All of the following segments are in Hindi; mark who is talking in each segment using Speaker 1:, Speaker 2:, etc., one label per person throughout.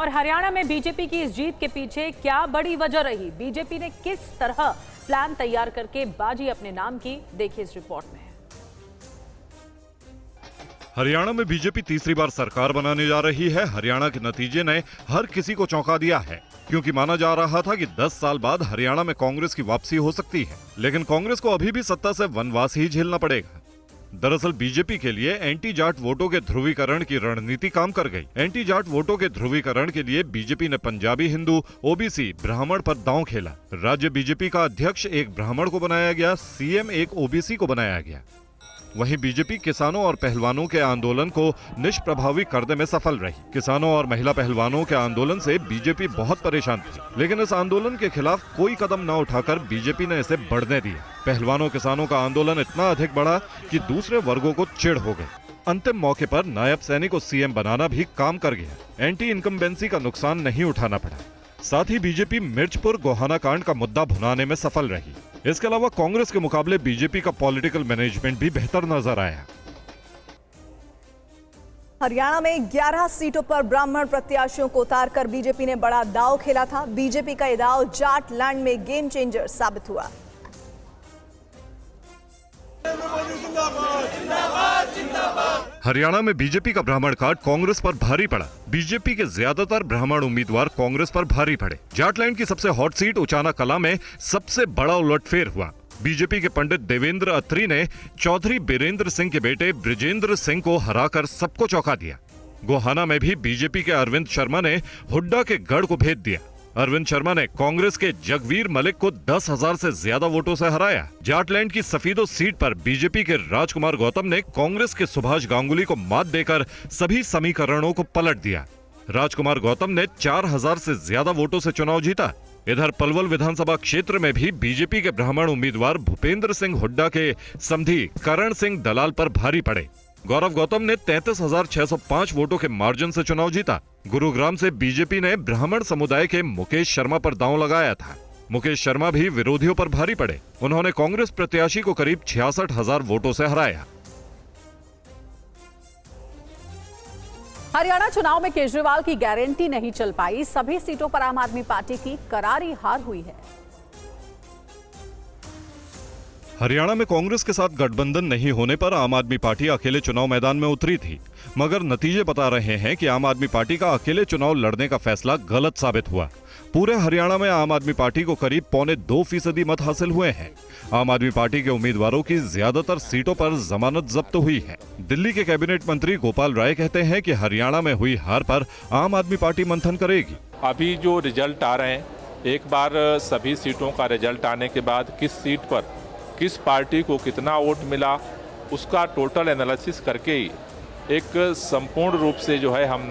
Speaker 1: और हरियाणा में बीजेपी की इस जीत के पीछे क्या बड़ी वजह रही, बीजेपी ने किस तरह प्लान तैयार करके बाजी अपने नाम की, देखिए इस रिपोर्ट में।
Speaker 2: हरियाणा में बीजेपी तीसरी बार सरकार बनाने जा रही है। हरियाणा के नतीजे ने हर किसी को चौंका दिया है, क्योंकि माना जा रहा था कि 10 साल बाद हरियाणा में कांग्रेस की वापसी हो सकती है, लेकिन कांग्रेस को अभी भी सत्ता से वनवास ही झेलना पड़ेगा। दरअसल बीजेपी के लिए एंटी जाट वोटों के ध्रुवीकरण की रणनीति काम कर गई। एंटी जाट वोटों के ध्रुवीकरण के लिए बीजेपी ने पंजाबी हिंदू, ओबीसी, ब्राह्मण पर दांव खेला। राज्य बीजेपी का अध्यक्ष एक ब्राह्मण को बनाया गया, सीएम एक ओबीसी को बनाया गया। वहीं बीजेपी किसानों और पहलवानों के आंदोलन को निष्प्रभावी करने में सफल रही। किसानों और महिला पहलवानों के आंदोलन से बीजेपी बहुत परेशान थी, लेकिन इस आंदोलन के खिलाफ कोई कदम न उठाकर बीजेपी ने इसे बढ़ने दिया। पहलवानों किसानों का आंदोलन इतना अधिक बढ़ा कि दूसरे वर्गों को चिढ़ हो गई। अंतिम मौके पर नायब सैनी को सीएम बनाना भी काम कर गया। एंटी इनकम्बेंसी का नुकसान नहीं उठाना पड़ा। साथ ही बीजेपी मिर्चपुर गोहाना कांड का मुद्दा भुनाने में सफल रही। इसके अलावा कांग्रेस के मुकाबले बीजेपी का पॉलिटिकल मैनेजमेंट भी बेहतर नजर आया।
Speaker 3: हरियाणा में 11 सीटों पर ब्राह्मण प्रत्याशियों को उतारकर बीजेपी ने बड़ा दांव खेला था। बीजेपी का ये दांव जाट लैंड में गेम चेंजर साबित हुआ।
Speaker 2: हरियाणा में बीजेपी का ब्राह्मण कार्ड कांग्रेस पर भारी पड़ा। बीजेपी के ज्यादातर ब्राह्मण उम्मीदवार कांग्रेस पर भारी पड़े। जाटलैंड की सबसे हॉट सीट उचाना कला में सबसे बड़ा उलटफेर हुआ। बीजेपी के पंडित देवेंद्र अत्री ने चौधरी बीरेंद्र सिंह के बेटे ब्रिजेंद्र सिंह को हराकर सबको चौंका दिया। गोहाना में भी बीजेपी के अरविंद शर्मा ने हुड्डा के गढ़ को भेद दिया। अरविंद शर्मा ने कांग्रेस के जगवीर मलिक को 10,000 से ज्यादा वोटों से हराया। जाटलैंड की सफीदो सीट पर बीजेपी के राजकुमार गौतम ने कांग्रेस के सुभाष गांगुली को मात देकर सभी समीकरणों को पलट दिया। राजकुमार गौतम ने 4,000 से ज्यादा वोटों से चुनाव जीता। इधर पलवल विधानसभा क्षेत्र में भी बीजेपी के ब्राह्मण उम्मीदवार भूपेंद्र सिंह हुड्डा के समधी करण सिंह दलाल पर भारी पड़े। गौरव गौतम ने 33,605 वोटों के मार्जिन से चुनाव जीता। गुरुग्राम से बीजेपी ने ब्राह्मण समुदाय के मुकेश शर्मा पर दांव लगाया था। मुकेश शर्मा भी विरोधियों पर भारी पड़े। उन्होंने कांग्रेस प्रत्याशी को करीब 66,000 वोटों से हराया।
Speaker 1: हरियाणा चुनाव में केजरीवाल की गारंटी नहीं चल पाई। सभी सीटों पर आम आदमी पार्टी की करारी हार हुई है।
Speaker 2: हरियाणा में कांग्रेस के साथ गठबंधन नहीं होने पर आम आदमी पार्टी अकेले चुनाव मैदान में उतरी थी, मगर नतीजे बता रहे हैं कि आम आदमी पार्टी का अकेले चुनाव लड़ने का फैसला गलत साबित हुआ। पूरे हरियाणा में आम आदमी पार्टी को करीब 1.25% मत हासिल हुए हैं। आम आदमी पार्टी के उम्मीदवारों की ज्यादातर सीटों पर जमानत जब्त हुई है। दिल्ली के कैबिनेट मंत्री गोपाल राय कहते हैं कि हरियाणा में हुई हार पर आम आदमी पार्टी मंथन करेगी।
Speaker 4: अभी जो रिजल्ट आ रहे हैं, एक बार सभी सीटों का रिजल्ट आने के बाद किस सीट पर किस पार्टी को कितना वोट मिला, उसका टोटल एनालिसिस करके ही एक संपूर्ण रूप से जो है हम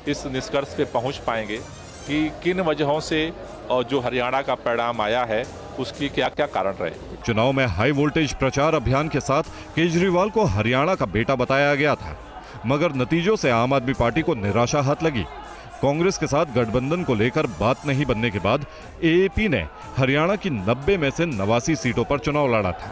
Speaker 4: इस निष्कर्ष पे पहुंच पाएंगे कि किन वजहों से और जो हरियाणा का परिणाम आया है उसकी क्या क्या कारण रहे।
Speaker 2: चुनाव में हाई वोल्टेज प्रचार अभियान के साथ केजरीवाल को हरियाणा का बेटा बताया गया था, मगर नतीजों से आम आदमी पार्टी को निराशा हाथ लगी। कांग्रेस के साथ गठबंधन को लेकर बात नहीं बनने के बाद एएपी ने हरियाणा की 90 में से 89 सीटों पर चुनाव लड़ा था।